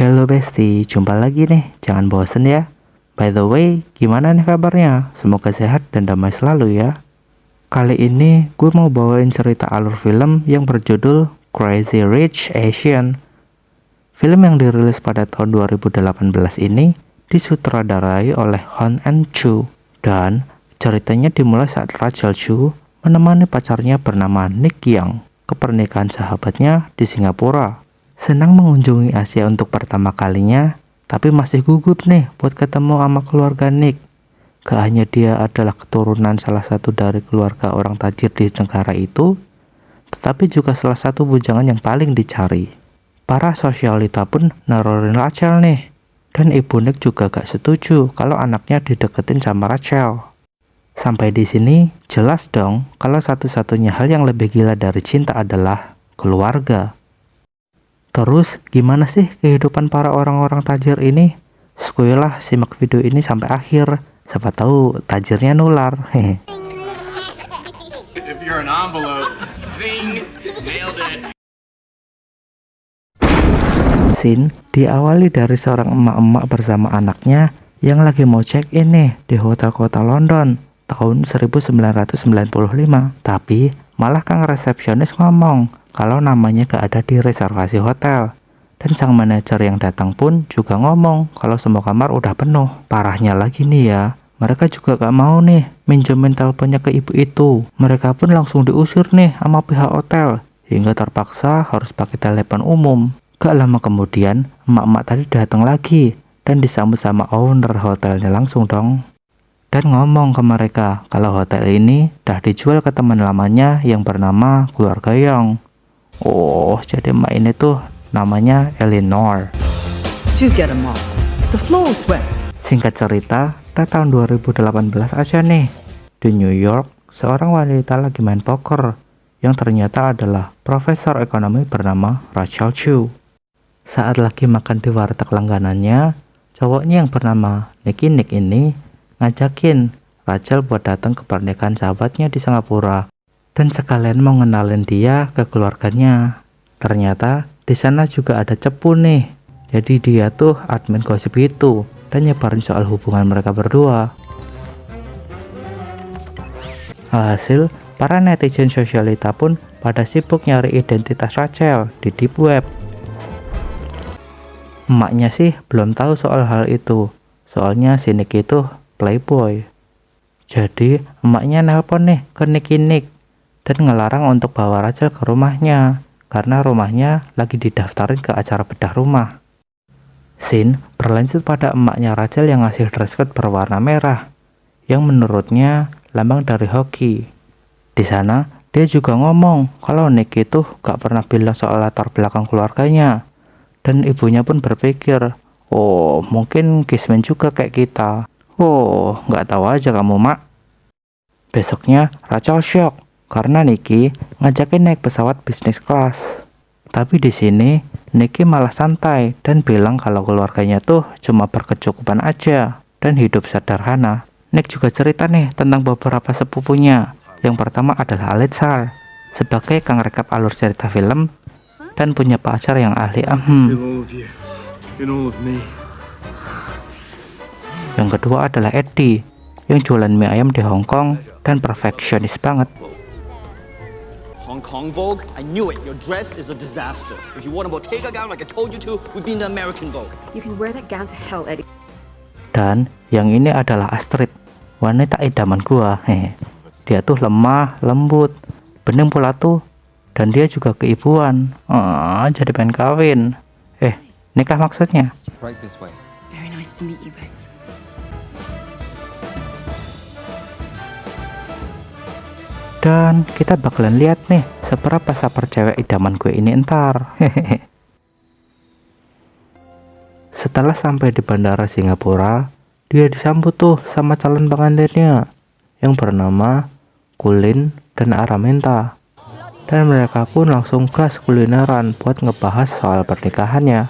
Halo Besti, jumpa lagi nih, jangan bosen ya. By the way, gimana nih kabarnya? Semoga sehat dan damai selalu ya. Kali ini gue mau bawain cerita alur film yang berjudul Crazy Rich Asian. Film yang dirilis pada tahun 2018 ini disutradarai oleh Hong An-chu, dan ceritanya dimulai saat Rachel Chu menemani pacarnya bernama Nick Young ke pernikahan sahabatnya di Singapura. Senang mengunjungi Asia untuk pertama kalinya, tapi masih gugup nih buat ketemu sama keluarga Nick. Gak hanya dia adalah keturunan salah satu dari keluarga orang tajir di negara itu, tetapi juga salah satu bujangan yang paling dicari. Para sosialita pun nerorin Rachel nih, dan ibu Nick juga gak setuju kalau anaknya dideketin sama Rachel. Sampai di sini jelas dong kalau satu-satunya hal yang lebih gila dari cinta adalah keluarga. Terus gimana sih kehidupan para orang-orang tajir ini? Skuilah simak video ini sampai akhir, siapa tahu tajirnya nular. Hehe. If you're an envelope, zing, nailed it. Scene diawali dari seorang emak-emak bersama anaknya yang lagi mau check-in nih di hotel kota London tahun 1995. Tapi malah kang resepsionis ngomong kalau namanya gak ada di reservasi hotel. Dan sang manajer yang datang pun juga ngomong kalau semua kamar udah penuh. Parahnya lagi nih ya, mereka juga gak mau nih minjemin teleponnya ke ibu itu. Mereka pun langsung diusir nih sama pihak hotel, hingga terpaksa harus pakai telepon umum. Gak lama kemudian, emak-emak tadi datang lagi dan disambut sama owner hotelnya langsung dong. Dan ngomong ke mereka kalau hotel ini udah dijual ke teman lamanya yang bernama keluarga Young. Oh, jadi emak ini tuh namanya Eleanor. Singkat cerita, pada tahun 2018 aja nih, di New York, seorang wanita lagi main poker yang ternyata adalah profesor ekonomi bernama Rachel Chu. Saat lagi makan di warteg langganannya, cowoknya yang bernama Nick ini ngajakin Rachel buat datang ke pernikahan sahabatnya di Singapura dan sekalian mau ngenalin dia ke keluarganya. Ternyata di sana juga ada cepu nih. Jadi dia tuh admin gosip itu dan nyebarin soal hubungan mereka berdua. Hasil, para netizen sosialita pun pada sibuk nyari identitas Rachel di deep web. Emaknya sih belum tahu soal hal itu, soalnya si Nick itu playboy. Jadi emaknya nelpon nih ke Nick dan ngelarang untuk bawa Rachel ke rumahnya karena rumahnya lagi didaftarin ke acara bedah rumah. Scene berlanjut pada emaknya Rachel yang ngasih dress code berwarna merah yang menurutnya lambang dari hoki. Di sana dia juga ngomong kalau Nick itu gak pernah bilang soal latar belakang keluarganya, dan ibunya pun berpikir, oh mungkin kismin juga kayak kita. Oh, gak tahu aja kamu mak. Besoknya Rachel shock karena Nicky ngajakin naik pesawat bisnis kelas. Tapi di sini Nicky malah santai dan bilang kalau keluarganya tuh cuma berkecukupan aja dan hidup sederhana. Nick juga cerita nih tentang beberapa sepupunya. Yang pertama adalah Alit Sal sebagai kang rekap alur cerita film dan punya pacar yang ahli Yang kedua adalah Eddie yang jualan mie ayam di Hong Kong dan perfeksionis banget. Hong Kong Vogue? I knew it. Your dress is a disaster. If you want a Bottega gown like I told you to, we'd be in the American Vogue. You can wear that gown to hell, Eddie. Dan yang ini adalah Astrid, wanita idaman gua. Dia tuh lemah, lembut, bening pula tuh, dan dia juga keibuan. Jadi pengen kawin. Nikah maksudnya. Right this way. Very nice to meet you, babe. Dan kita bakalan lihat nih seberapa sabar cewek idaman gue ini entar. Setelah sampai di bandara Singapura, dia disambut tuh sama calon pengantinnya yang bernama Kulin dan Araminta. Dan mereka pun langsung gas kulineran buat ngebahas soal pernikahannya.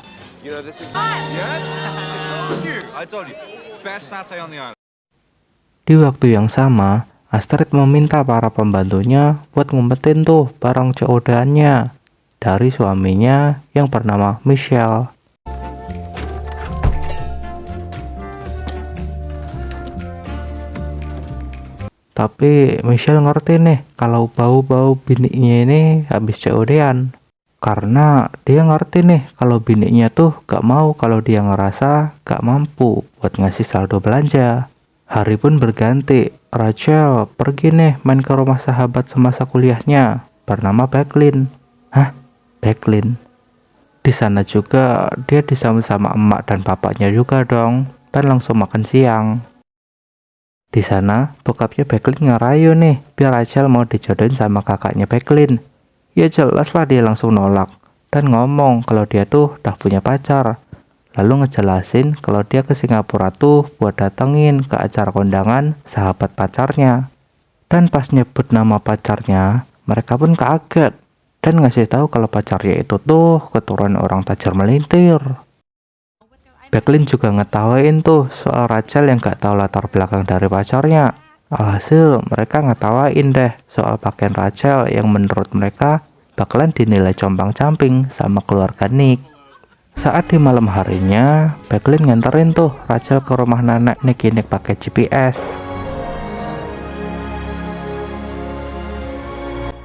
Di waktu yang sama, Astrid meminta para pembantunya buat ngumpetin tuh barang COD-annya dari suaminya yang bernama Michelle. Tapi Michelle ngerti nih kalau bau-bau bininya ini habis COD-an. Karena dia ngerti nih kalau bininya tuh gak mau kalau dia ngerasa gak mampu buat ngasih saldo belanja. Hari pun berganti. Rachel pergi nih main ke rumah sahabat semasa kuliahnya bernama Becklin. Hah? Becklin? Di sana juga dia disambut sama emak dan bapaknya juga dong, dan langsung makan siang. Di sana, bokapnya Becklin ngerayu nih, biar Rachel mau dijodohin sama kakaknya Becklin. Ya jelas lah dia langsung nolak, dan ngomong kalau dia tuh udah punya pacar. Lalu ngejelasin kalau dia ke Singapura tuh buat datengin ke acara kondangan sahabat pacarnya. Dan pas nyebut nama pacarnya, mereka pun kaget, dan ngasih tahu kalau pacarnya itu tuh keturunan orang tajir melintir. Becklin juga ngetawain tuh soal Rachel yang gak tahu latar belakang dari pacarnya. Alhasil mereka ngetawain deh soal pakaian Rachel yang menurut mereka bakalan dinilai compang-camping sama keluarga Nick. Saat di malam harinya, Becklin nganterin tuh Rachel ke rumah nenek Nick pakai GPS.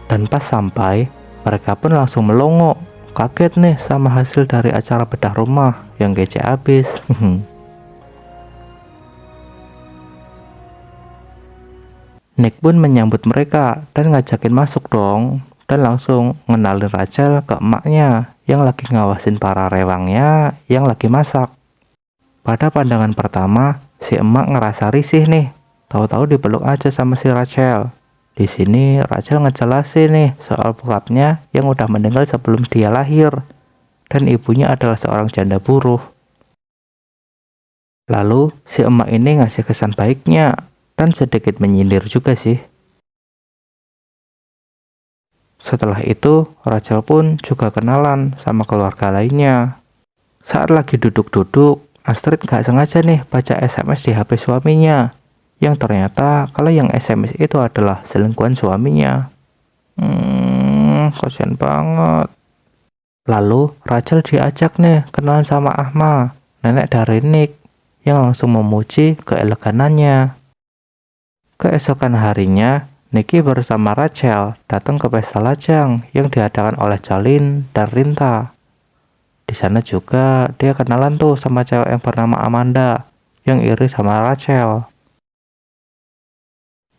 Dan pas sampai, mereka pun langsung melongo. Kaget nih sama hasil dari acara bedah rumah yang kece abis. Nick pun menyambut mereka dan ngajakin masuk dong, dan langsung ngenalin Rachel ke emaknya yang lagi ngawasin para rewangnya yang lagi masak. Pada pandangan pertama, si emak ngerasa risih nih, tahu-tahu dipeluk aja sama si Rachel. Di sini Rachel ngejelasin nih soal bokapnya yang udah meninggal sebelum dia lahir, dan ibunya adalah seorang janda buruh. Lalu si emak ini ngasih kesan baiknya dan sedikit menyindir juga sih. Setelah itu Rachel pun juga kenalan sama keluarga lainnya. Saat lagi duduk-duduk, Astrid gak sengaja nih baca SMS di HP suaminya, yang ternyata kalau yang SMS itu adalah selingkuhan suaminya. Kasian banget. Lalu Rachel diajak nih kenalan sama Ahma, nenek dari Nick, yang langsung memuji keeleganannya. Keesokan harinya, Nicky bersama Rachel datang ke pesta lajang yang diadakan oleh Jolene dan Rinta. Di sana juga dia kenalan tuh sama cewek yang bernama Amanda yang iri sama Rachel.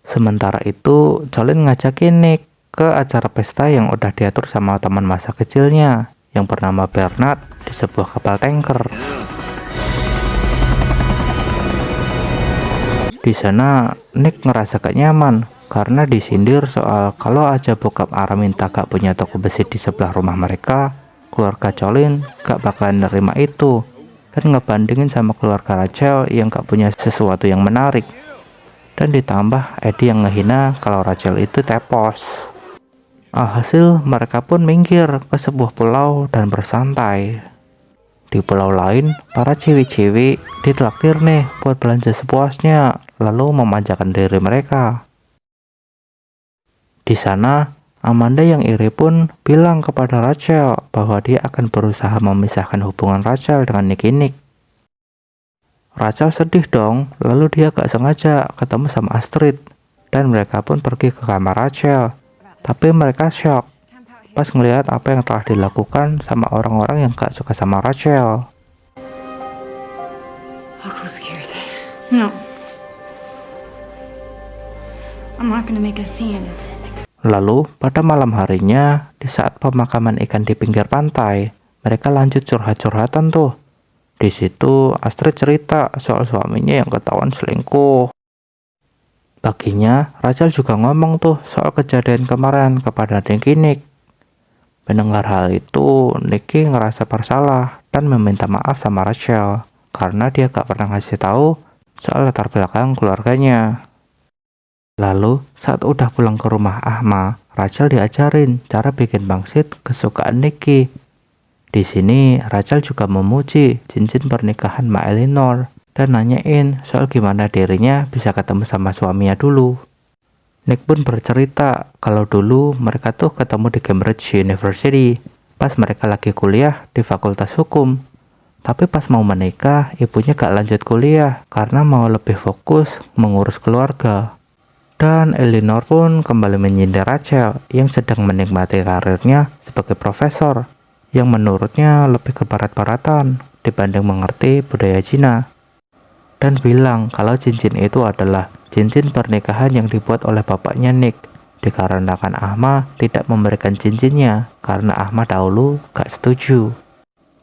Sementara itu, Jolene ngajakin Nick ke acara pesta yang udah diatur sama teman masa kecilnya yang bernama Bernard di sebuah kapal tanker. Di sana, Nick ngerasa gak nyaman karena disindir soal kalau aja bokap Araminta gak punya toko besi di sebelah rumah mereka, keluarga Jolene gak bakalan nerima itu, dan ngebandingin sama keluarga Rachel yang gak punya sesuatu yang menarik. Dan ditambah Eddie yang ngehina kalau Rachel itu tepos. Alhasil mereka pun minggir ke sebuah pulau dan bersantai. Di pulau lain, para cewek-cewek ditraktir nih buat belanja sepuasnya, lalu memanjakan diri mereka. Di sana, Amanda yang iri pun bilang kepada Rachel bahwa dia akan berusaha memisahkan hubungan Rachel dengan Nick. Rachel sedih dong, lalu dia gak sengaja ketemu sama Astrid, dan mereka pun pergi ke kamar Rachel. Tapi mereka shock pas ngelihat apa yang telah dilakukan sama orang-orang yang gak suka sama Rachel. Aku scared. No. I'm not gonna make a scene. Lalu pada malam harinya, di saat pemakaman ikan di pinggir pantai, mereka lanjut curhat-curhatan tuh. Di situ Astrid cerita soal suaminya yang ketahuan selingkuh. Paginya Rachel juga ngomong tuh soal kejadian kemarin kepada Nick. Mendengar hal itu, Nicky ngerasa bersalah dan meminta maaf sama Rachel karena dia gak pernah ngasih tahu soal latar belakang keluarganya. Lalu saat udah pulang ke rumah Ahma, Rachel diajarin cara bikin pangsit kesukaan Nicky. Di sini Rachel juga memuji cincin pernikahan Mbak Eleanor dan nanyain soal gimana dirinya bisa ketemu sama suaminya dulu. Nick pun bercerita kalau dulu mereka tuh ketemu di Cambridge University pas mereka lagi kuliah di Fakultas Hukum. Tapi pas mau menikah, ibunya gak lanjut kuliah karena mau lebih fokus mengurus keluarga. Dan Eleanor pun kembali menyindir Rachel yang sedang menikmati karirnya sebagai profesor, yang menurutnya lebih ke barat-baratan dibanding mengerti budaya Cina. Dan bilang kalau cincin itu adalah cincin pernikahan yang dibuat oleh bapaknya Nick, dikarenakan Ahma tidak memberikan cincinnya karena Ahma dahulu gak setuju.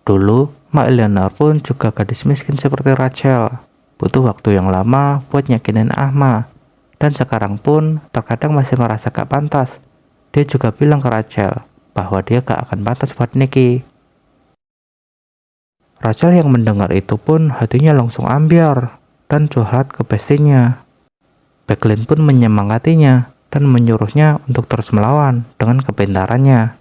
Dulu, Mak Eleanor pun juga gadis miskin seperti Rachel, butuh waktu yang lama buat yakinin Ahma. Dan sekarang pun terkadang masih merasa gak pantas. Dia juga bilang ke Rachel bahwa dia gak akan pantas buat Nicky. Rachel yang mendengar itu pun hatinya langsung ambiar dan curhat ke bestinya. Becklin pun menyemangatinya dan menyuruhnya untuk terus melawan dengan kepintarannya.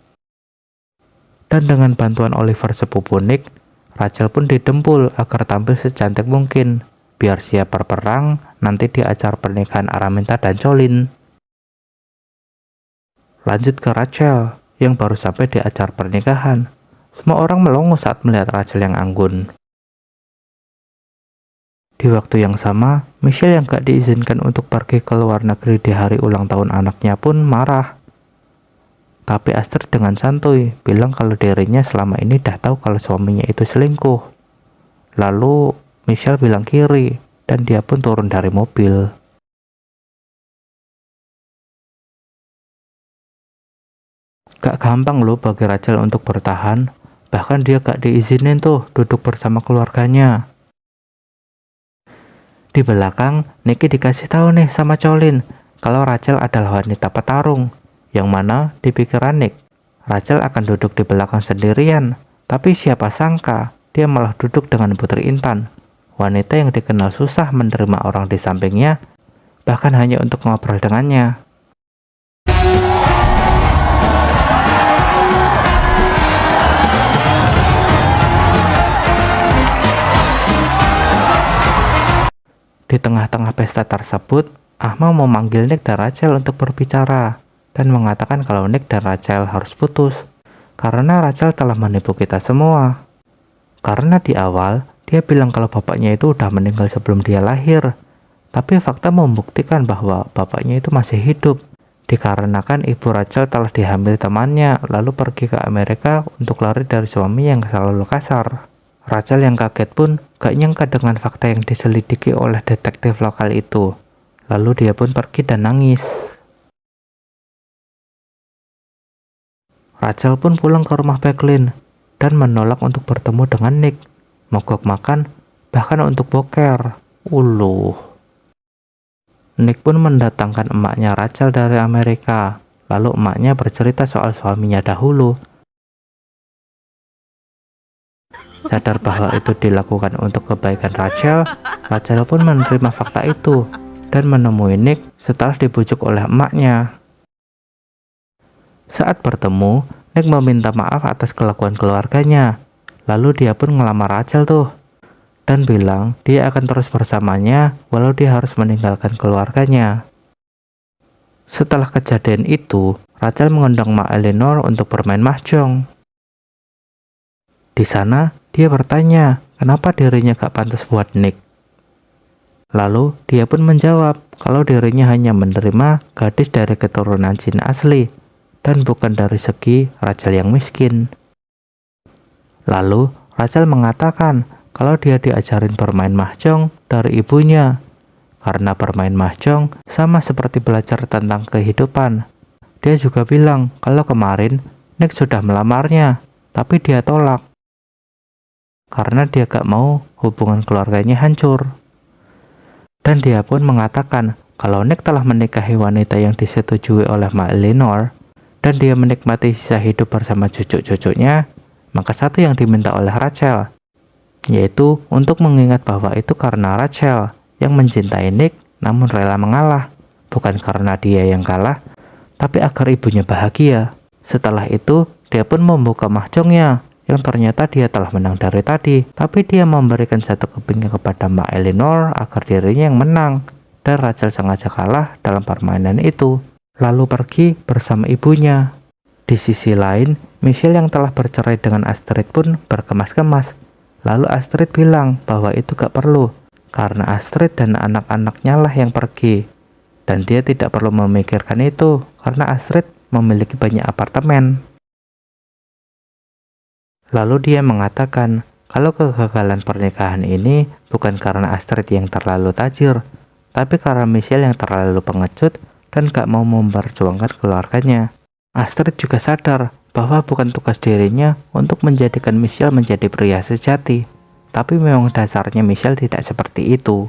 Dan dengan bantuan Oliver sepupu Nick, Rachel pun didempul agar tampil secantik mungkin, biar siap berperang nanti di acara pernikahan Araminta dan Colin. Lanjut ke Rachel yang baru sampai di acara pernikahan. Semua orang melongo saat melihat Rachel yang anggun. Di waktu yang sama, Michelle yang gak diizinkan untuk pergi ke luar negeri di hari ulang tahun anaknya pun marah. Tapi Astrid dengan santuy bilang kalau dirinya selama ini dah tahu kalau suaminya itu selingkuh. Lalu Michelle bilang kiri, dan dia pun turun dari mobil. Gak gampang loh bagi Rachel untuk bertahan, bahkan dia gak diizinin tuh duduk bersama keluarganya. Di belakang, Nicky dikasih tahu nih sama Colin kalau Rachel adalah wanita petarung, yang mana di pikiran Nick, Rachel akan duduk di belakang sendirian, tapi siapa sangka dia malah duduk dengan Putri Intan, wanita yang dikenal susah menerima orang di sampingnya, bahkan hanya untuk ngobrol dengannya. Di tengah-tengah pesta tersebut, Ahma memanggil Nick dan Rachel untuk berbicara, dan mengatakan kalau Nick dan Rachel harus putus, karena Rachel telah menipu kita semua. Karena di awal, dia bilang kalau bapaknya itu udah meninggal sebelum dia lahir. Tapi fakta membuktikan bahwa bapaknya itu masih hidup. Dikarenakan ibu Rachel telah dihamil temannya, lalu pergi ke Amerika untuk lari dari suami yang selalu kasar. Rachel yang kaget pun gak nyangka dengan fakta yang diselidiki oleh detektif lokal itu. Lalu dia pun pergi dan nangis. Rachel pun pulang ke rumah Becklin dan menolak untuk bertemu dengan Nick, mogok makan, bahkan untuk boker. Nick pun mendatangkan emaknya Rachel dari Amerika. Lalu emaknya bercerita soal suaminya dahulu. Sadar bahwa itu dilakukan untuk kebaikan Rachel, Rachel pun menerima fakta itu dan menemui Nick setelah dibujuk oleh emaknya. Saat bertemu, Nick meminta maaf atas kelakuan keluarganya. Lalu dia pun ngelamar Rachel tuh, dan bilang dia akan terus bersamanya walau dia harus meninggalkan keluarganya. Setelah kejadian itu, Rachel mengundang Mak Eleanor untuk bermain mahjong. Di sana, dia bertanya kenapa dirinya gak pantas buat Nick. Lalu, dia pun menjawab kalau dirinya hanya menerima gadis dari keturunan Cina asli, dan bukan dari segi Rachel yang miskin. Lalu, Rachel mengatakan kalau dia diajarin bermain mahjong dari ibunya, karena bermain mahjong sama seperti belajar tentang kehidupan. Dia juga bilang kalau kemarin Nick sudah melamarnya, tapi dia tolak karena dia gak mau hubungan keluarganya hancur. Dan dia pun mengatakan kalau Nick telah menikahi wanita yang disetujui oleh Mak Eleanor, dan dia menikmati sisa hidup bersama cucu-cucunya, maka satu yang diminta oleh Rachel, yaitu untuk mengingat bahwa itu karena Rachel yang mencintai Nick namun rela mengalah, bukan karena dia yang kalah, tapi agar ibunya bahagia. Setelah itu, dia pun membuka mahjongnya, yang ternyata dia telah menang dari tadi, tapi dia memberikan satu kepingnya kepada Mak Eleanor agar dirinya yang menang, dan Rachel sengaja kalah dalam permainan itu, lalu pergi bersama ibunya. Di sisi lain, Michelle yang telah bercerai dengan Astrid pun berkemas-kemas. Lalu Astrid bilang bahwa itu gak perlu, karena Astrid dan anak-anaknya lah yang pergi. Dan dia tidak perlu memikirkan itu karena Astrid memiliki banyak apartemen. Lalu dia mengatakan kalau kegagalan pernikahan ini bukan karena Astrid yang terlalu tajir, tapi karena Michelle yang terlalu pengecut dan gak mau memperjuangkan keluarganya. Astrid juga sadar bahwa bukan tugas dirinya untuk menjadikan Michelle menjadi pria sejati, tapi memang dasarnya Michelle tidak seperti itu.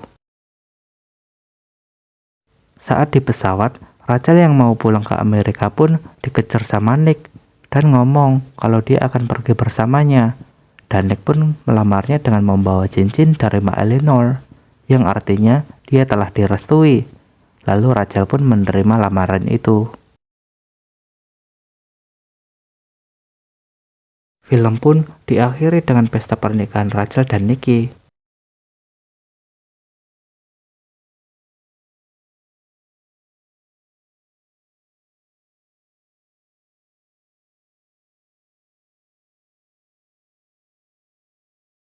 Saat di pesawat, Rachel yang mau pulang ke Amerika pun dikejar sama Nick dan ngomong kalau dia akan pergi bersamanya. Dan Nick pun melamarnya dengan membawa cincin dari Mbak Eleanor, yang artinya dia telah direstui. Lalu Rachel pun menerima lamaran itu. Film pun diakhiri dengan pesta pernikahan Rachel dan Nicky.